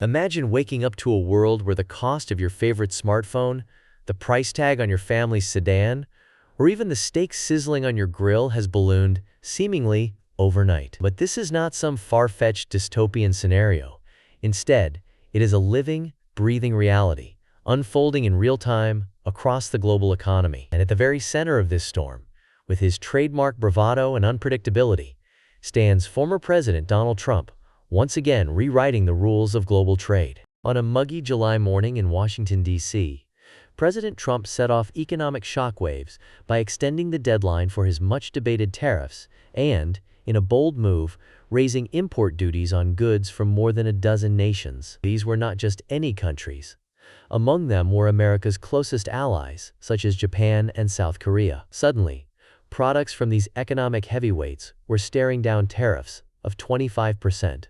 Imagine waking up to a world where the cost of your favorite smartphone, the price tag on your family's sedan, or even the steak sizzling on your grill has ballooned, seemingly overnight. But this is not some far-fetched dystopian scenario. Instead, it is a living, breathing reality, unfolding in real time across the global economy. And at the very center of this storm, with his trademark bravado and unpredictability, stands former President Donald Trump, once again rewriting the rules of global trade. On a muggy July morning in Washington, D.C., President Trump set off economic shockwaves by extending the deadline for his much-debated tariffs and, in a bold move, raising import duties on goods from more than a dozen nations. These were not just any countries. Among them were America's closest allies, such as Japan and South Korea. Suddenly, products from these economic heavyweights were staring down tariffs of 25%.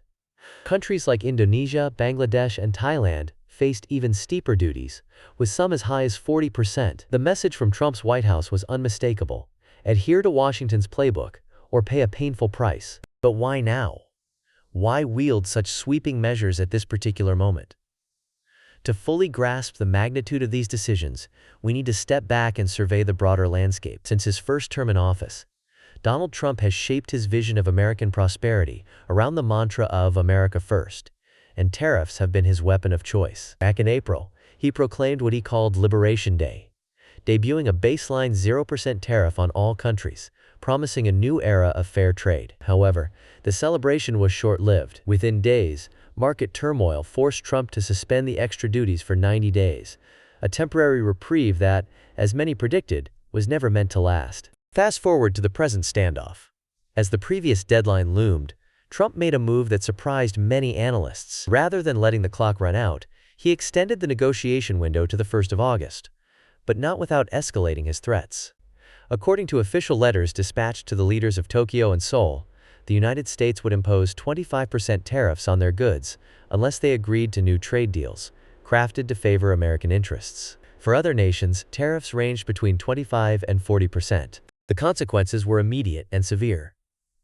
Countries like Indonesia, Bangladesh, and Thailand faced even steeper duties, with some as high as 40%. The message from Trump's White House was unmistakable: adhere to Washington's playbook, or pay a painful price. But why now? Why wield such sweeping measures at this particular moment? To fully grasp the magnitude of these decisions, we need to step back and survey the broader landscape. Since his first term in office, Donald Trump has shaped his vision of American prosperity around the mantra of America First, and tariffs have been his weapon of choice. Back in April, he proclaimed what he called Liberation Day, debuting a baseline 0% tariff on all countries, promising a new era of fair trade. However, the celebration was short-lived. Within days, market turmoil forced Trump to suspend the extra duties for 90 days, a temporary reprieve that, as many predicted, was never meant to last. Fast forward to the present standoff. As the previous deadline loomed, Trump made a move that surprised many analysts. Rather than letting the clock run out, he extended the negotiation window to the 1st of August, but not without escalating his threats. According to official letters dispatched to the leaders of Tokyo and Seoul, the United States would impose 25% tariffs on their goods unless they agreed to new trade deals, crafted to favor American interests. For other nations, tariffs ranged between 25 and 40%. The consequences were immediate and severe.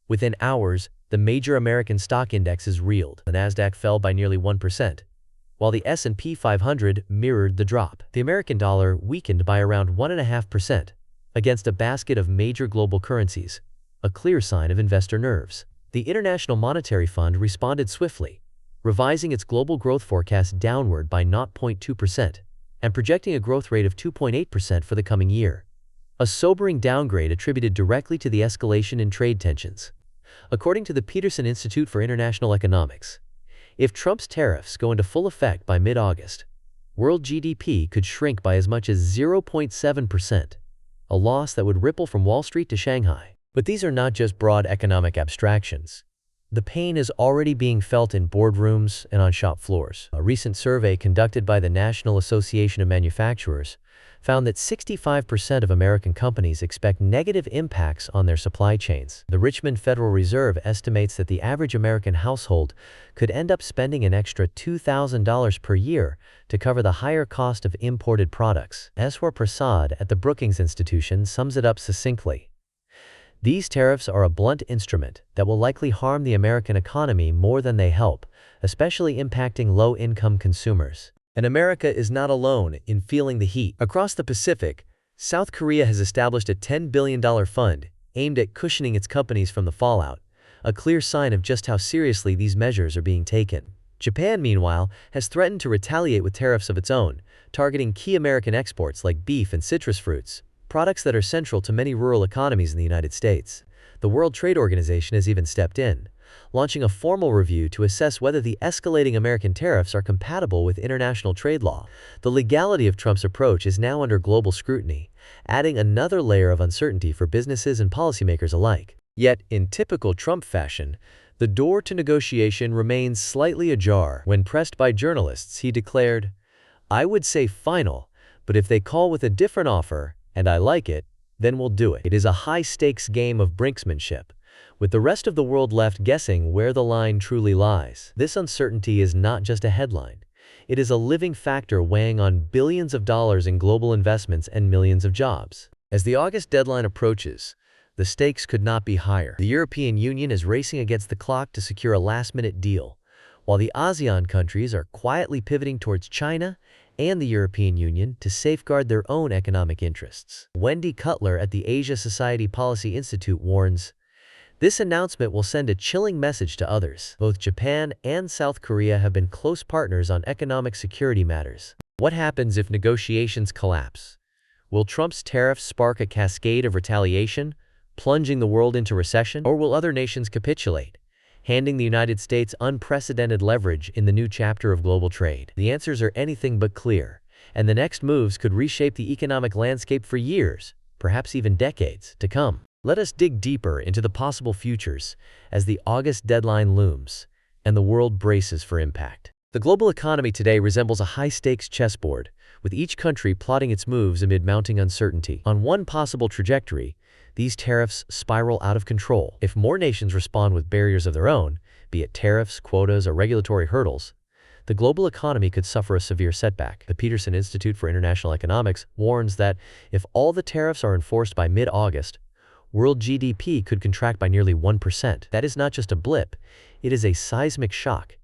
Within hours, the major American stock indexes reeled. The Nasdaq fell by nearly 1%, while the S&P 500 mirrored the drop. The American dollar weakened by around 1.5% against a basket of major global currencies, a clear sign of investor nerves. The International Monetary Fund responded swiftly, revising its global growth forecast downward by 0.2% and projecting a growth rate of 2.8% for the coming year, a sobering downgrade attributed directly to the escalation in trade tensions. According to the Peterson Institute for International Economics, if Trump's tariffs go into full effect by mid-August, world GDP could shrink by as much as 0.7%, a loss that would ripple from Wall Street to Shanghai. But these are not just broad economic abstractions. The pain is already being felt in boardrooms and on shop floors. A recent survey conducted by the National Association of Manufacturers found that 65% of American companies expect negative impacts on their supply chains. The Richmond Federal Reserve estimates that the average American household could end up spending an extra $2,000 per year to cover the higher cost of imported products. Eswar Prasad at the Brookings Institution sums it up succinctly: these tariffs are a blunt instrument that will likely harm the American economy more than they help, especially impacting low-income consumers. And America is not alone in feeling the heat. Across the Pacific, South Korea has established a $10 billion fund aimed at cushioning its companies from the fallout, a clear sign of just how seriously these measures are being taken. Japan, meanwhile, has threatened to retaliate with tariffs of its own, targeting key American exports like beef and citrus fruits, products that are central to many rural economies in the United States. The World Trade Organization has even stepped in, launching a formal review to assess whether the escalating American tariffs are compatible with international trade law. The legality of Trump's approach is now under global scrutiny, adding another layer of uncertainty for businesses and policymakers alike. Yet, in typical Trump fashion, the door to negotiation remains slightly ajar. When pressed by journalists, he declared, "I would say final, but if they call with a different offer, and I like it, then we'll do it." It is a high-stakes game of brinksmanship, with the rest of the world left guessing where the line truly lies. This uncertainty is not just a headline. It is a living factor weighing on billions of dollars in global investments and millions of jobs. As the August deadline approaches, the stakes could not be higher. The European Union is racing against the clock to secure a last-minute deal, while the ASEAN countries are quietly pivoting towards China and the European Union to safeguard their own economic interests. Wendy Cutler at the Asia Society Policy Institute warns, "This announcement will send a chilling message to others. Both Japan and South Korea have been close partners on economic security matters." What happens if negotiations collapse? Will Trump's tariffs spark a cascade of retaliation, plunging the world into recession? Or will other nations capitulate, handing the United States unprecedented leverage in the new chapter of global trade? The answers are anything but clear, and the next moves could reshape the economic landscape for years, perhaps even decades, to come. Let us dig deeper into the possible futures as the August deadline looms and the world braces for impact. The global economy today resembles a high-stakes chessboard, with each country plotting its moves amid mounting uncertainty. On one possible trajectory, these tariffs spiral out of control. If more nations respond with barriers of their own, be it tariffs, quotas, or regulatory hurdles, the global economy could suffer a severe setback. The Peterson Institute for International Economics warns that if all the tariffs are enforced by mid-August, world GDP could contract by nearly 1%. That is not just a blip, it is a seismic shock,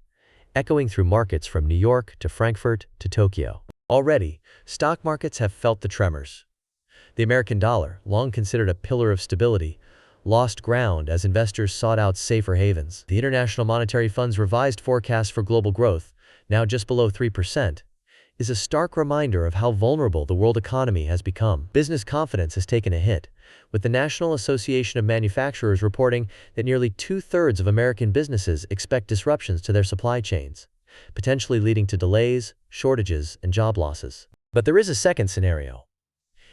echoing through markets from New York to Frankfurt to Tokyo. Already, stock markets have felt the tremors. The American dollar, long considered a pillar of stability, lost ground as investors sought out safer havens. The International Monetary Fund's revised forecast for global growth, now just below 3%, is a stark reminder of how vulnerable the world economy has become. Business confidence has taken a hit, with the National Association of Manufacturers reporting that nearly 2/3 of American businesses expect disruptions to their supply chains, potentially leading to delays, shortages, and job losses. But there is a second scenario.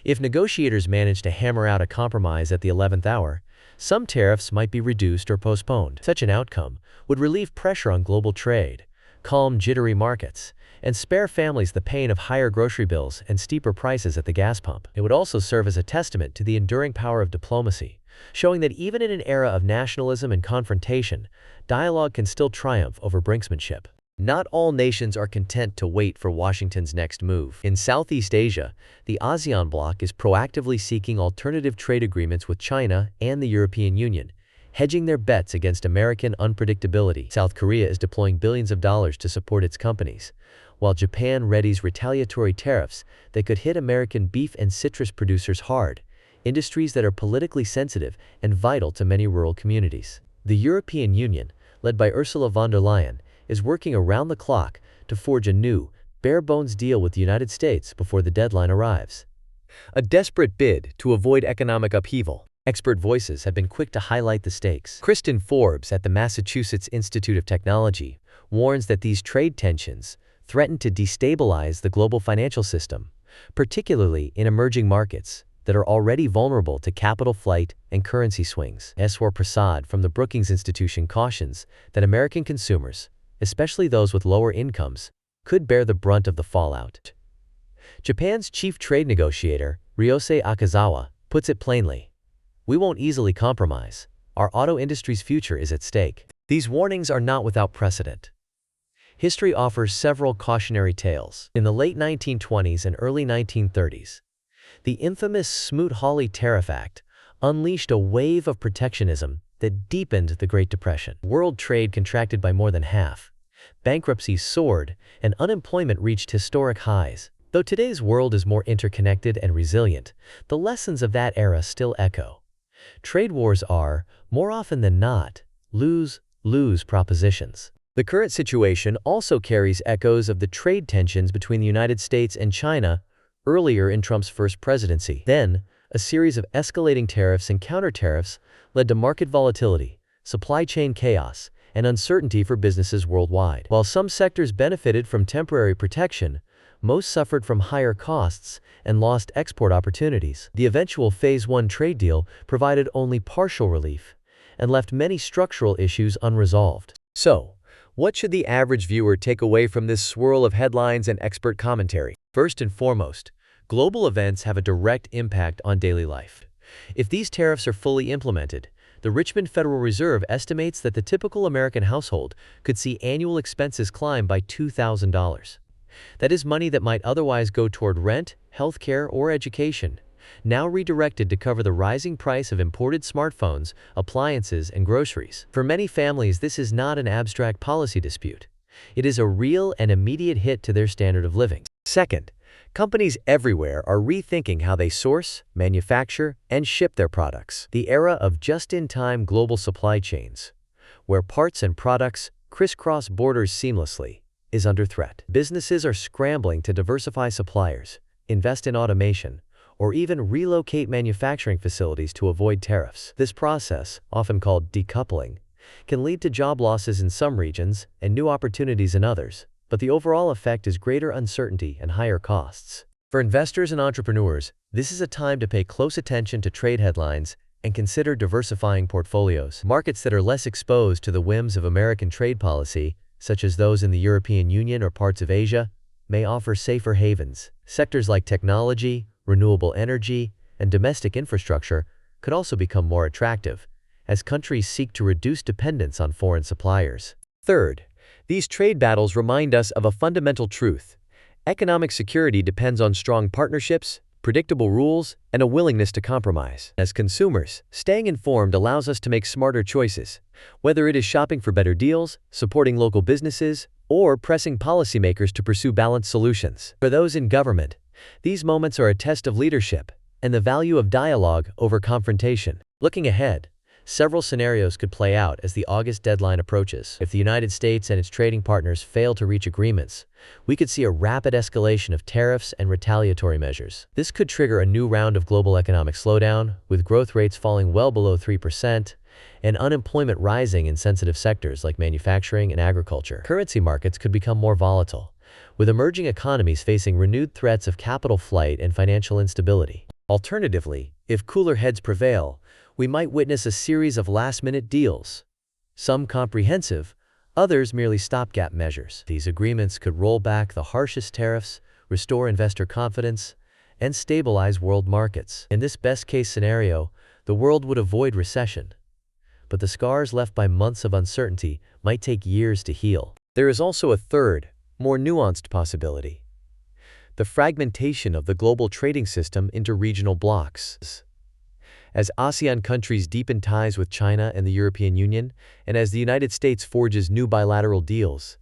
If negotiators manage to hammer out a compromise at the 11th hour, some tariffs might be reduced or postponed. Such an outcome would relieve pressure on global trade, calm jittery markets, and spare families the pain of higher grocery bills and steeper prices at the gas pump. It would also serve as a testament to the enduring power of diplomacy, showing that even in an era of nationalism and confrontation, dialogue can still triumph over brinksmanship. Not all nations are content to wait for Washington's next move. In Southeast Asia, the ASEAN bloc is proactively seeking alternative trade agreements with China and the European Union, hedging their bets against American unpredictability. South Korea is deploying billions of dollars to support its companies, while Japan readies retaliatory tariffs that could hit American beef and citrus producers hard, industries that are politically sensitive and vital to many rural communities. The European Union, led by Ursula von der Leyen, is working around the clock to forge a new, bare-bones deal with the United States before the deadline arrives. A desperate bid to avoid economic upheaval. Expert voices have been quick to highlight the stakes. Kristen Forbes at the Massachusetts Institute of Technology warns that these trade tensions threaten to destabilize the global financial system, particularly in emerging markets that are already vulnerable to capital flight and currency swings. Eswar Prasad from the Brookings Institution cautions that American consumers, especially those with lower incomes, could bear the brunt of the fallout. Japan's chief trade negotiator, Ryosei Akazawa, puts it plainly, "We won't easily compromise. Our auto industry's future is at stake." These warnings are not without precedent. History offers several cautionary tales. In the late 1920s and early 1930s, the infamous Smoot-Hawley Tariff Act unleashed a wave of protectionism that deepened the Great Depression. World trade contracted by more than half, bankruptcies soared, and unemployment reached historic highs. Though today's world is more interconnected and resilient, the lessons of that era still echo. Trade wars are, more often than not, lose-lose propositions. The current situation also carries echoes of the trade tensions between the United States and China earlier in Trump's first presidency. Then, a series of escalating tariffs and counter-tariffs led to market volatility, supply chain chaos, and uncertainty for businesses worldwide. While some sectors benefited from temporary protection, most suffered from higher costs and lost export opportunities. The eventual Phase 1 trade deal provided only partial relief and left many structural issues unresolved. So, what should the average viewer take away from this swirl of headlines and expert commentary? First and foremost, global events have a direct impact on daily life. If these tariffs are fully implemented, the Richmond Federal Reserve estimates that the typical American household could see annual expenses climb by $2,000. That is money that might otherwise go toward rent, healthcare, or education, now redirected to cover the rising price of imported smartphones, appliances, and groceries. For many families, this is not an abstract policy dispute. It is a real and immediate hit to their standard of living. Second, companies everywhere are rethinking how they source, manufacture, and ship their products. The era of just-in-time global supply chains, where parts and products crisscross borders seamlessly, is under threat. Businesses are scrambling to diversify suppliers, invest in automation, or even relocate manufacturing facilities to avoid tariffs. This process, often called decoupling, can lead to job losses in some regions and new opportunities in others, but the overall effect is greater uncertainty and higher costs. For investors and entrepreneurs, this is a time to pay close attention to trade headlines and consider diversifying portfolios. Markets that are less exposed to the whims of American trade policy, such as those in the European Union or parts of Asia, may offer safer havens. Sectors like technology, renewable energy, and domestic infrastructure could also become more attractive, as countries seek to reduce dependence on foreign suppliers. Third, these trade battles remind us of a fundamental truth. Economic security depends on strong partnerships, predictable rules, and a willingness to compromise. As consumers, staying informed allows us to make smarter choices, whether it is shopping for better deals, supporting local businesses, or pressing policymakers to pursue balanced solutions. For those in government, these moments are a test of leadership and the value of dialogue over confrontation. Looking ahead, several scenarios could play out as the August deadline approaches. If the United States and its trading partners fail to reach agreements, we could see a rapid escalation of tariffs and retaliatory measures. This could trigger a new round of global economic slowdown, with growth rates falling well below 3% and unemployment rising in sensitive sectors like manufacturing and agriculture. Currency markets could become more volatile, with emerging economies facing renewed threats of capital flight and financial instability. Alternatively, if cooler heads prevail, we might witness a series of last-minute deals, some comprehensive, others merely stopgap measures. These agreements could roll back the harshest tariffs, restore investor confidence, and stabilize world markets. In this best-case scenario, the world would avoid recession, but the scars left by months of uncertainty might take years to heal. There is also a third, more nuanced possibility: the fragmentation of the global trading system into regional blocs. As ASEAN countries deepen ties with China and the European Union, and as the United States forges new bilateral deals,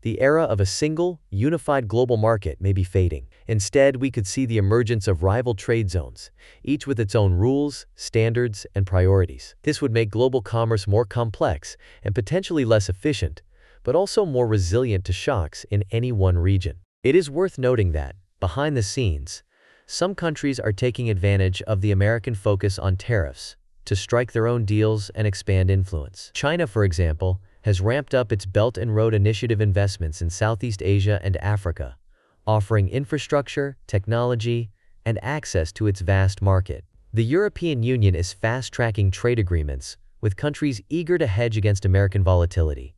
the era of a single, unified global market may be fading. Instead, we could see the emergence of rival trade zones, each with its own rules, standards, and priorities. This would make global commerce more complex and potentially less efficient, but also more resilient to shocks in any one region. It is worth noting that, behind the scenes, some countries are taking advantage of the American focus on tariffs to strike their own deals and expand influence. China, for example, has ramped up its Belt and Road Initiative investments in Southeast Asia and Africa, offering infrastructure, technology, and access to its vast market. The European Union is fast-tracking trade agreements with countries eager to hedge against American volatility.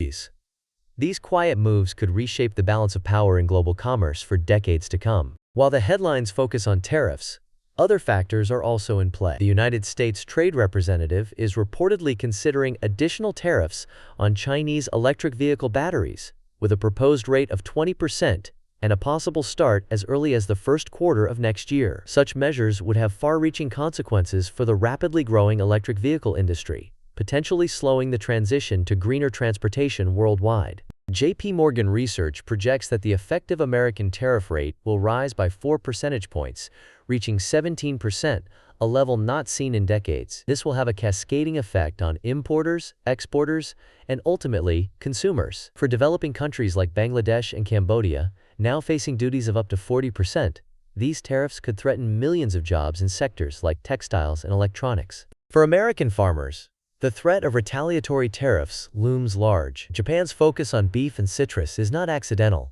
These quiet moves could reshape the balance of power in global commerce for decades to come. While the headlines focus on tariffs, other factors are also in play. The United States Trade Representative is reportedly considering additional tariffs on Chinese electric vehicle batteries, with a proposed rate of 20% and a possible start as early as the first quarter of next year. Such measures would have far-reaching consequences for the rapidly growing electric vehicle industry, potentially slowing the transition to greener transportation worldwide. J.P. Morgan Research projects that the effective American tariff rate will rise by 4 percentage points, reaching 17%, a level not seen in decades. This will have a cascading effect on importers, exporters, and ultimately, consumers. For developing countries like Bangladesh and Cambodia, now facing duties of up to 40%, these tariffs could threaten millions of jobs in sectors like textiles and electronics. For American farmers, the threat of retaliatory tariffs looms large. Japan's focus on beef and citrus is not accidental.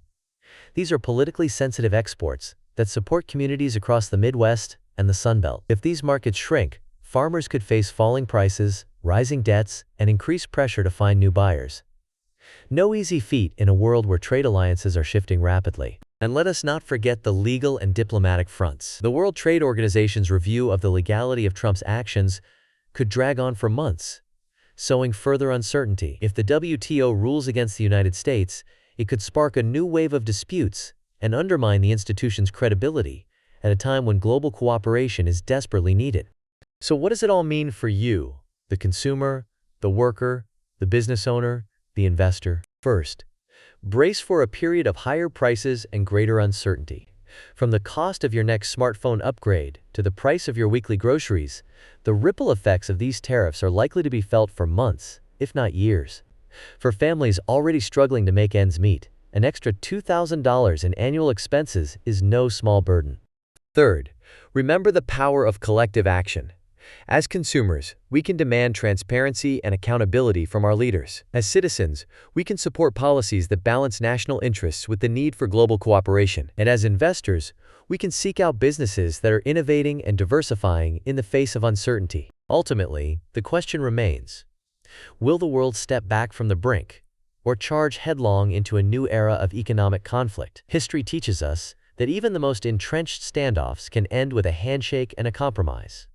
These are politically sensitive exports that support communities across the Midwest and the Sun Belt. If these markets shrink, farmers could face falling prices, rising debts, and increased pressure to find new buyers. No easy feat in a world where trade alliances are shifting rapidly. And let us not forget the legal and diplomatic fronts. The World Trade Organization's review of the legality of Trump's actions could drag on for months, sowing further uncertainty. If the WTO rules against the United States, it could spark a new wave of disputes and undermine the institution's credibility at a time when global cooperation is desperately needed. So what does it all mean for you, the consumer, the worker, the business owner, the investor? First, Brace for a period of higher prices and greater uncertainty. From the cost of your next smartphone upgrade to the price of your weekly groceries, the ripple effects of these tariffs are likely to be felt for months, if not years. For families already struggling to make ends meet, an extra $2,000 in annual expenses is no small burden. Third, remember the power of collective action. As consumers, we can demand transparency and accountability from our leaders. As citizens, we can support policies that balance national interests with the need for global cooperation. And as investors, we can seek out businesses that are innovating and diversifying in the face of uncertainty. Ultimately, the question remains, will the world step back from the brink or charge headlong into a new era of economic conflict? History teaches us that even the most entrenched standoffs can end with a handshake and a compromise,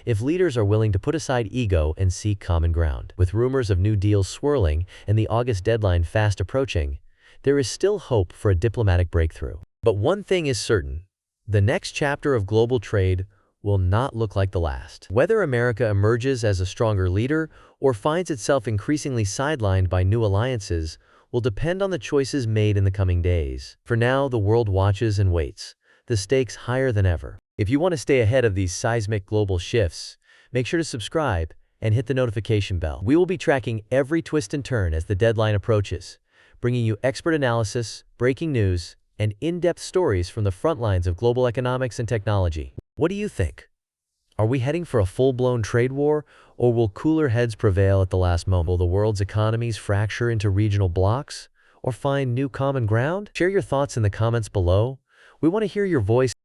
if leaders are willing to put aside ego and seek common ground. With rumors of new deals swirling and the August deadline fast approaching, there is still hope for a diplomatic breakthrough. But one thing is certain, the next chapter of global trade will not look like the last. Whether America emerges as a stronger leader or finds itself increasingly sidelined by new alliances will depend on the choices made in the coming days. For now, the world watches and waits, the stakes higher than ever. If you want to stay ahead of these seismic global shifts, make sure to subscribe and hit the notification bell. We will be tracking every twist and turn as the deadline approaches, bringing you expert analysis, breaking news, and in-depth stories from the front lines of global economics and technology. What do you think? Are we heading for a full-blown trade war, or will cooler heads prevail at the last moment? Will the world's economies fracture into regional blocks, or find new common ground? Share your thoughts in the comments below. We want to hear your voice.